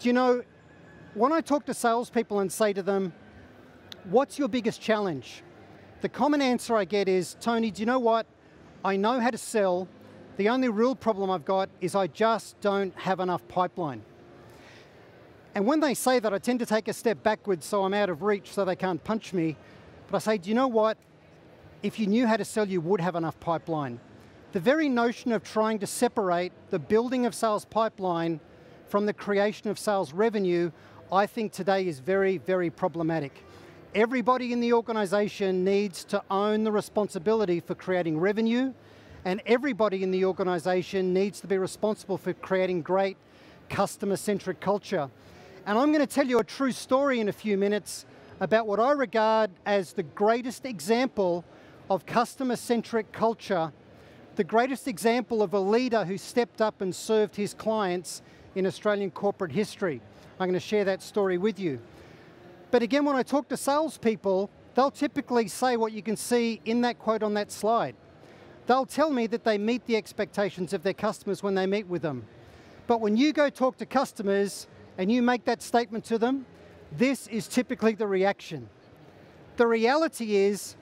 Do you know, when I talk to salespeople and say to them, what's your biggest challenge? The common answer I get is, Tony, do you know what? I know how to sell. The only real problem I've got is I just don't have enough pipeline. And when they say that, I tend to take a step backwards so I'm out of reach so they can't punch me. But I say, do you know what? If you knew how to sell, you would have enough pipeline. The very notion of trying to separate the building of sales pipeline from the creation of sales revenue, I think today is very, very problematic. Everybody in the organization needs to own the responsibility for creating revenue, and everybody in the organization needs to be responsible for creating great customer-centric culture. And I'm going to tell you a true story in a few minutes about what I regard as the greatest example of customer-centric culture, the greatest example of a leader who stepped up and served his clients in Australian corporate history. I'm going to share that story with you. But again, when I talk to salespeople, they'll typically say what you can see in that quote on that slide. They'll tell me that they meet the expectations of their customers when they meet with them. But when you go talk to customers and you make that statement to them, this is typically the reaction. The reality is,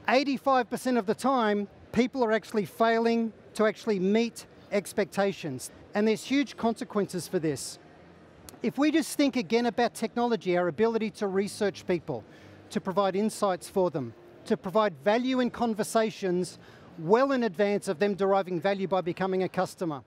85% of the time, people are actually failing to actually meet expectations. And there's huge consequences for this. If we just think again about technology, our ability to research people, to provide insights for them, to provide value in conversations well in advance of them deriving value by becoming a customer.